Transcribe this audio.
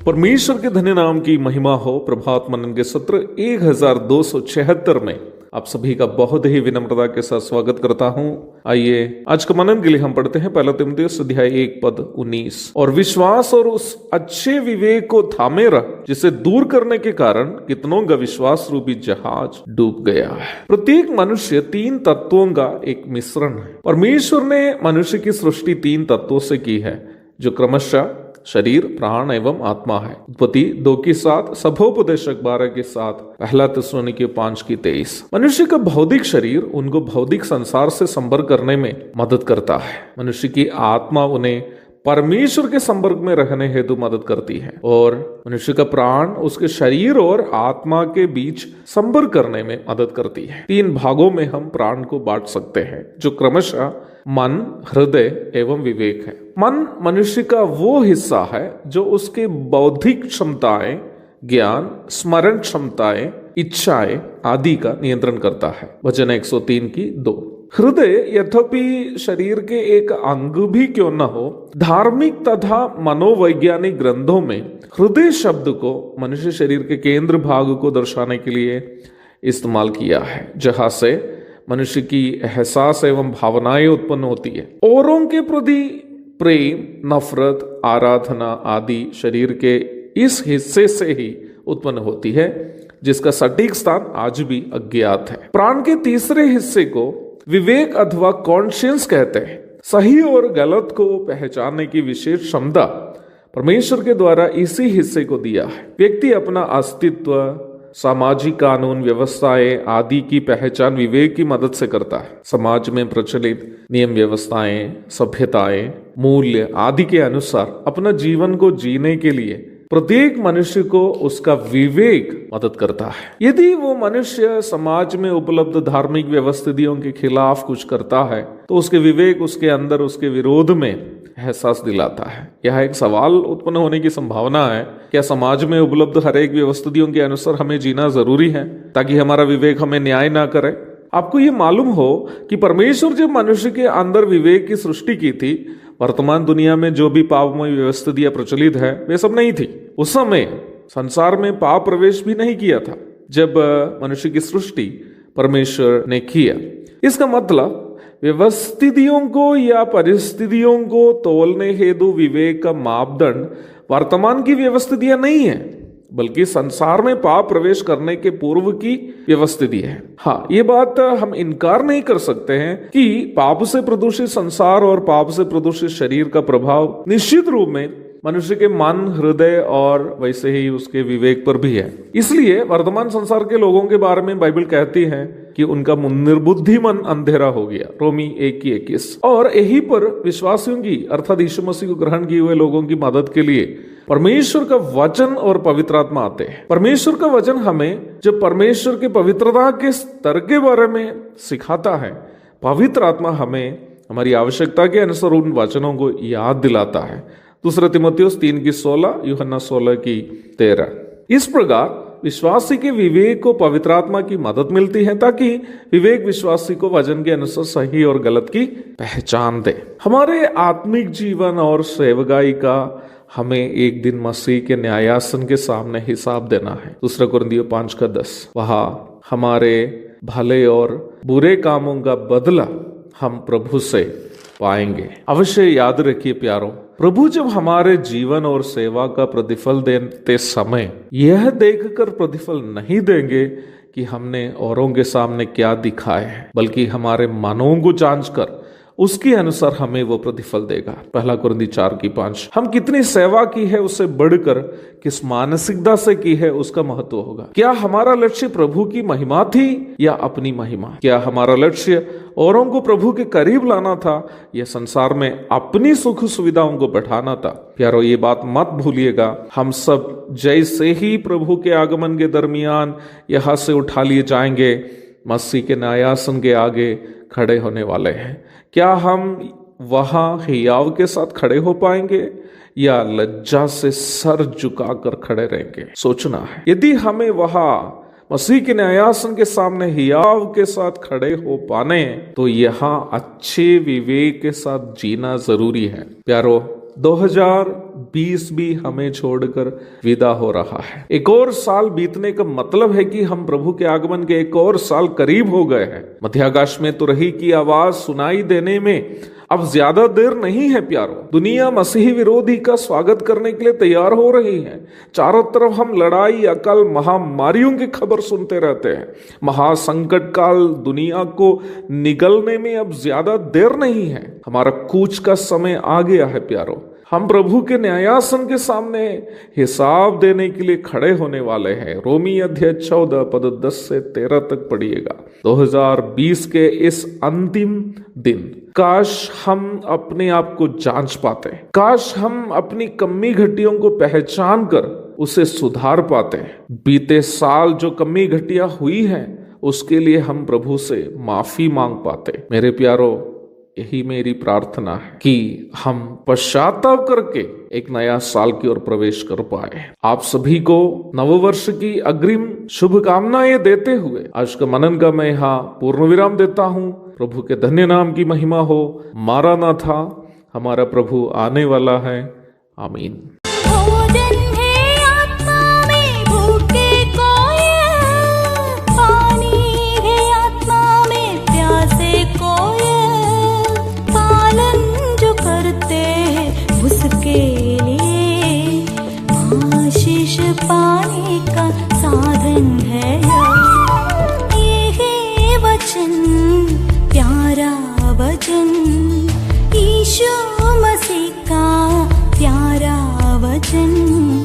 परमेश्वर के धन्य नाम की महिमा हो। प्रभात मनन के सत्र 1276 में आप सभी का बहुत ही विनम्रता के साथ स्वागत करता हूं। आइए आज का मनन के लिए हम पढ़ते हैं पहला तीमुथियुस अध्याय 1:19। और विश्वास और उस अच्छे विवेक को थामे रह, जिसे दूर करने के कारण कितनों का विश्वास रूपी जहाज डूब गया है। प्रत्येक मनुष्य 3 तत्वों का एक मिश्रण है। परमेश्वर ने मनुष्य की सृष्टि 3 तत्वों से की है, जो क्रमशः शरीर, प्राण एवं आत्मा है। उत्पत्ति 2:7, सभोपदेशक 12:7, पहला थिस्सलुनीके 5:23। मनुष्य का भौतिक शरीर उनको भौतिक संसार से संपर्क करने में मदद करता है। मनुष्य की आत्मा उन्हें परमेश्वर के संपर्क में रहने हेतु मदद करती है, और मनुष्य का प्राण उसके शरीर और आत्मा के बीच संपर्क करने में मदद करती है। 3 भागों में हम प्राण को बांट सकते हैं, जो क्रमशः मन, हृदय एवं विवेक है। मन मनुष्य का वो हिस्सा है जो उसके बौद्धिक क्षमताएं, ज्ञान, स्मरण क्षमताएं, इच्छाएं आदि का नियंत्रण करता है। वचन 103:2। हृदय यद्यपि शरीर के एक अंग भी क्यों न हो, धार्मिक तथा मनोवैज्ञानिक ग्रंथों में हृदय शब्द को मनुष्य शरीर के केंद्र भाग को दर्शाने के लिए इस्तेमाल किया है, जहां से मनुष्य की एहसास एवं भावनाएं उत्पन्न होती है। औरों के प्रति प्रेम, नफरत, आराधना आदि शरीर के इस हिस्से से ही उत्पन्न होती है, जिसका सटीक स्थान आज भी अज्ञात है। प्राण के तीसरे हिस्से को विवेक अथवा कॉन्शियंस कहते हैं। सही और गलत को पहचानने की विशेष क्षमता परमेश्वर के द्वारा इसी हिस्से को दिया है। व्यक्ति अपना अस्तित्व, सामाजिक कानून, व्यवस्थाएं आदि की पहचान विवेक की मदद से करता है। समाज में प्रचलित नियम, व्यवस्थाएं, सभ्यताएं, मूल्य आदि के अनुसार अपना जीवन को जीने के लिए प्रत्येक मनुष्य को उसका विवेक मदद करता है। यदि वो मनुष्य समाज में उपलब्ध धार्मिक व्यवस्थितियों के खिलाफ कुछ करता है, तो उसके विवेक उसके अंदर उसके विरोध में एहसास दिलाता है। यह एक सवाल उत्पन्न होने की संभावना है, क्या समाज में उपलब्ध हर एक व्यवस्थितियों के अनुसार हमें जीना जरूरी है, ताकि हमारा विवेक हमें न्याय ना करे? आपको ये मालूम हो कि परमेश्वर जब मनुष्य के अंदर विवेक की सृष्टि की थी, वर्तमान दुनिया में जो भी पापमय व्यवस्थितियां प्रचलित है वे सब नहीं थी। उस समय संसार में पाप प्रवेश भी नहीं किया था जब मनुष्य की सृष्टि परमेश्वर ने किया। इसका मतलब व्यवस्थितियों को या परिस्थितियों को तोलने हेतु विवेक का मापदंड वर्तमान की व्यवस्थितियां नहीं है, बल्कि संसार में पाप प्रवेश करने के पूर्व की व्यवस्थिति है। हाँ, ये बात हम इनकार नहीं कर सकते हैं कि पाप से प्रदूषित संसार और पाप से प्रदूषित शरीर का प्रभाव निश्चित रूप में मनुष्य के मन, हृदय और वैसे ही उसके विवेक पर भी है। इसलिए वर्तमान संसार के लोगों के बारे में बाइबल कहती है कि उनका निर्बुद्धि मन अंधेरा हो गया, रोमी 1:21। और यही पर विश्वासियों की अर्थात यीशु मसीह को ग्रहण किए हुए लोगों की मदद के लिए परमेश्वर का वचन और पवित्र आत्मा आते हैं। परमेश्वर का वचन हमें जब परमेश्वर के पवित्रता के स्तर के बारे में सिखाता है, पवित्र आत्मा हमें हमारी आवश्यकता के अनुसार उन वचनों को याद दिलाता है। 2 तीमुथियुस 3:16, यूहन्ना 16:13। इस प्रकार विश्वासी के विवेक को पवित्र आत्मा की मदद मिलती है, ताकि विवेक विश्वासी को वचन के अनुसार सही और गलत की पहचान दे। हमारे आत्मिक जीवन और सेवकाई का हमें एक दिन मसीह के न्यायासन के सामने हिसाब देना है। 2 कुरिन्थियों 5:10। वहां हमारे भले और बुरे कामों का बदला हम प्रभु से पाएंगे। अवश्य याद रखिए प्यारों, प्रभु जब हमारे जीवन और सेवा का प्रतिफल देते समय यह देखकर प्रतिफल नहीं देंगे कि हमने औरों के सामने क्या दिखाया है, बल्कि हमारे मनों को जांचकर उसके अनुसार हमें वो प्रतिफल देगा। 1 कुरिन्थी 4:5। हम कितनी सेवा की है उससे बढ़कर किस मानसिकता से की है उसका महत्व होगा। क्या हमारा लक्ष्य प्रभु की महिमा थी या अपनी महिमा? क्या हमारा लक्ष्य औरों को प्रभु के करीब लाना था या संसार में अपनी सुख सुविधाओं को बढ़ाना था? प्यारो, ये बात मत भूलिएगा, हम सब जैसे ही प्रभु के आगमन के दरमियान यहाँ से उठा लिए जाएंगे, मसीह के न्यायासन के आगे खड़े होने वाले हैं। क्या हम वहां हियाव के साथ खड़े हो पाएंगे या लज्जा से सर झुकाकर खड़े रहेंगे? सोचना है। यदि हमें वहां मसीह के न्यायासन के सामने हियाव के साथ खड़े हो पाने, तो यहाँ अच्छे विवेक के साथ जीना जरूरी है। प्यारो, 2020 भी हमें छोड़कर विदा हो रहा है। एक और साल बीतने का मतलब है कि हम प्रभु के आगमन के एक और साल करीब हो गए हैं। मध्याकाश में तुरही की आवाज सुनाई देने में अब ज्यादा देर नहीं है प्यारो। दुनिया मसीही विरोधी का स्वागत करने के लिए तैयार हो रही है। चारों तरफ हम लड़ाई, अकाल, महामारियों की खबर सुनते रहते हैं। महासंकट काल दुनिया को निगलने में अब ज्यादा देर नहीं है। हमारा कूच का समय आ गया है प्यारो। हम प्रभु के न्यायासन के सामने हिसाब देने के लिए खड़े होने वाले हैं। रोमी अध्याय 14 पद 10 से 13 तक पढ़िएगा। 2020 के इस अंतिम दिन काश हम अपने आप को जांच पाते, काश हम अपनी कमी घटियों को पहचान कर उसे सुधार पाते। बीते साल जो कमी घटिया हुई है उसके लिए हम प्रभु से माफी मांग पाते। मेरे प्यारो, यही मेरी प्रार्थना है कि हम पश्चाताप करके एक नया साल की ओर प्रवेश कर पाए। आप सभी को नववर्ष की अग्रिम शुभकामनाएं देते हुए आज का मनन का मैं यहाँ पूर्ण विराम देता हूँ। प्रभु के धन्य नाम की महिमा हो। मारानाथा, हमारा प्रभु आने वाला है। आमीन। पाने का साधन है ये है वचन, प्यारा वचन, यीशु मसीह का प्यारा वचन।